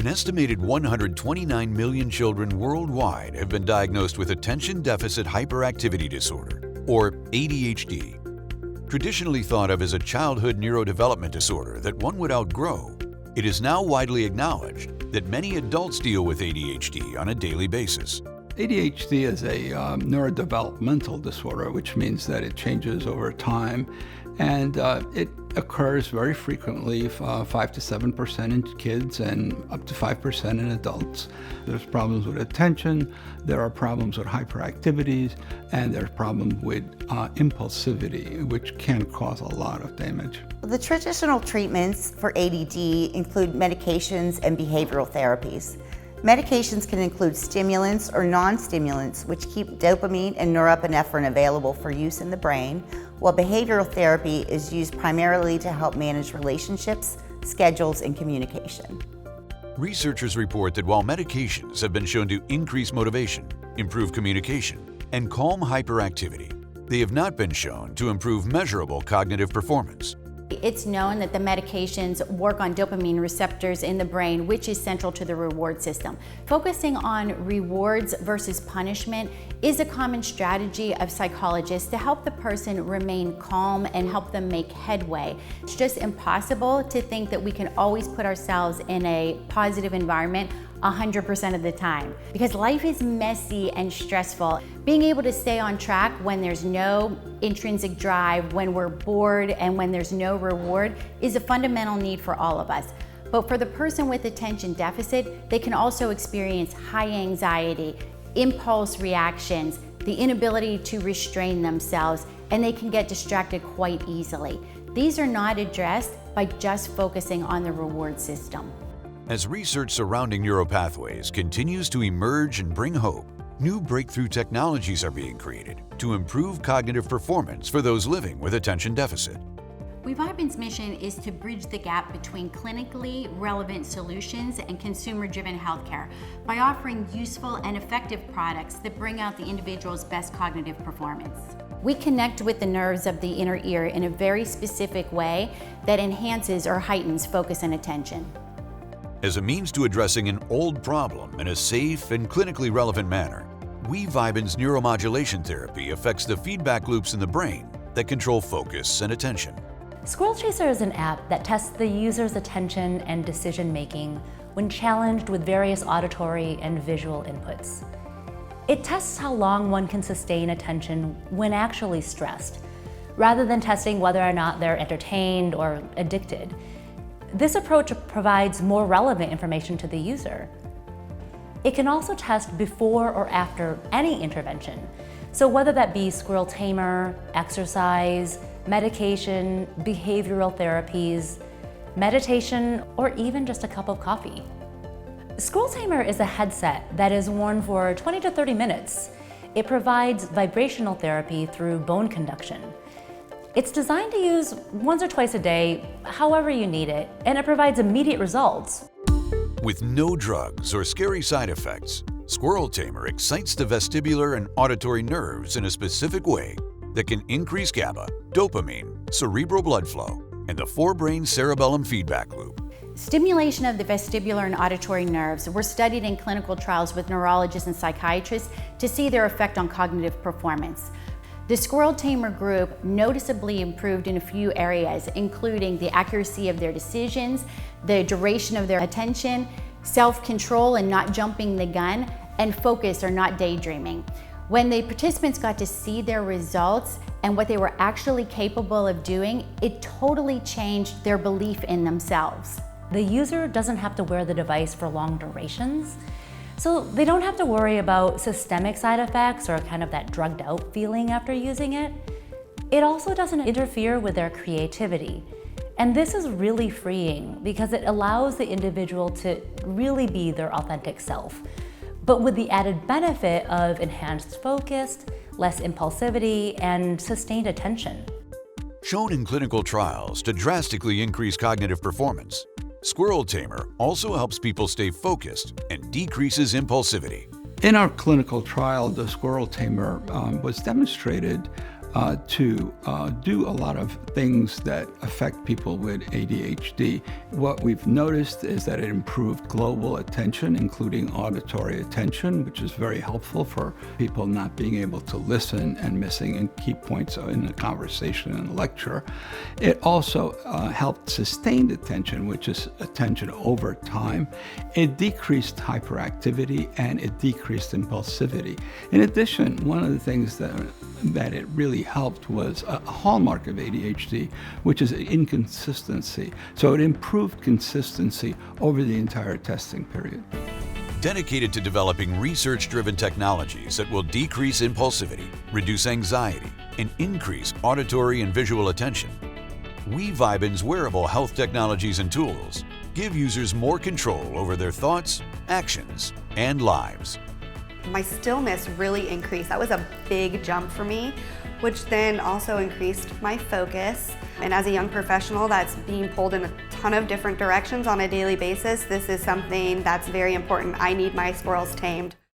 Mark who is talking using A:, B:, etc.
A: An estimated 129 million children worldwide have been diagnosed with attention deficit hyperactivity disorder, or ADHD. Traditionally thought of as a childhood neurodevelopment disorder that one would outgrow, it is now widely acknowledged that many adults deal with ADHD on a daily basis.
B: ADHD is a neurodevelopmental disorder, which means that it changes over time, and it occurs very frequently, 5 to 7% in kids and up to 5% in adults. There's problems with attention, there are problems with hyperactivities, and there's problems with impulsivity, which can cause a lot of damage.
C: The traditional treatments for ADD include medications and behavioral therapies. Medications can include stimulants or non-stimulants, which keep dopamine and norepinephrine available for use in the brain, while behavioral therapy is used primarily to help manage relationships, schedules, and communication.
A: Researchers report that while medications have been shown to increase motivation, improve communication, and calm hyperactivity, they have not been shown to improve measurable cognitive performance.
D: It's known that the medications work on dopamine receptors in the brain, which is central to the reward system. Focusing on rewards versus punishment is a common strategy of psychologists to help the person remain calm and help them make headway. It's just impossible to think that we can always put ourselves in a positive environment 100% of the time, because life is messy and stressful. Being able to stay on track when there's no intrinsic drive, when we're bored, and when there's no reward is a fundamental need for all of us. But for the person with attention deficit, they can also experience high anxiety, impulse reactions, the inability to restrain themselves, and they can get distracted quite easily. These are not addressed by just focusing on the reward system.
A: As research surrounding neuropathways continues to emerge and bring hope, new breakthrough technologies are being created to improve cognitive performance for those living with attention deficit.
D: WeVibin's mission is to bridge the gap between clinically relevant solutions and consumer-driven healthcare by offering useful and effective products that bring out the individual's best cognitive performance. We connect with the nerves of the inner ear in a very specific way that enhances or heightens focus and attention.
A: As a means to addressing an old problem in a safe and clinically relevant manner, WeVibin's neuromodulation therapy affects the feedback loops in the brain that control focus and attention.
E: Squirrel Chaser is an app that tests the user's attention and decision-making when challenged with various auditory and visual inputs. It tests how long one can sustain attention when actually stressed, rather than testing whether or not they're entertained or addicted. This approach provides more relevant information to the user. It can also test before or after any intervention. So whether that be squirrel tamer, exercise, medication, behavioral therapies, meditation, or even just a cup of coffee. Squirrel Tamer is a headset that is worn for 20 to 30 minutes. It provides vibrational therapy through bone conduction. It's designed to use once or twice a day, however you need it, and it provides immediate results.
A: With no drugs or scary side effects, Squirrel Tamer excites the vestibular and auditory nerves in a specific way that can increase GABA, dopamine, cerebral blood flow, and the forebrain cerebellum feedback loop.
D: Stimulation of the vestibular and auditory nerves were studied in clinical trials with neurologists and psychiatrists to see their effect on cognitive performance. The Squirrel Tamer group noticeably improved in a few areas, including the accuracy of their decisions, the duration of their attention, self-control and not jumping the gun, and focus or not daydreaming. When the participants got to see their results and what they were actually capable of doing, it totally changed their belief in themselves.
E: The user doesn't have to wear the device for long durations, so they don't have to worry about systemic side effects or kind of that drugged out feeling after using it. It also doesn't interfere with their creativity. And this is really freeing because it allows the individual to really be their authentic self, but with the added benefit of enhanced focus, less impulsivity, and sustained attention.
A: Shown in clinical trials to drastically increase cognitive performance, Squirrel Tamer also helps people stay focused and decreases impulsivity.
B: In our clinical trial, the Squirrel Tamer was demonstrated to do a lot of things that affect people with ADHD. What we've noticed is that it improved global attention, including auditory attention, which is very helpful for people not being able to listen and missing and key points in a conversation and a lecture. It also helped sustained attention, which is attention over time. It decreased hyperactivity and it decreased impulsivity. In addition, one of the things that it really helped was a hallmark of ADHD, which is inconsistency. So it improved consistency over the entire testing period.
A: Dedicated to developing research-driven technologies that will decrease impulsivity, reduce anxiety, and increase auditory and visual attention, WeVibin's wearable health technologies and tools give users more control over their thoughts, actions, and lives.
F: My stillness really increased. That was a big jump for me, which then also increased my focus. And as a young professional that's being pulled in a ton of different directions on a daily basis, this is something that's very important. I need my squirrels tamed.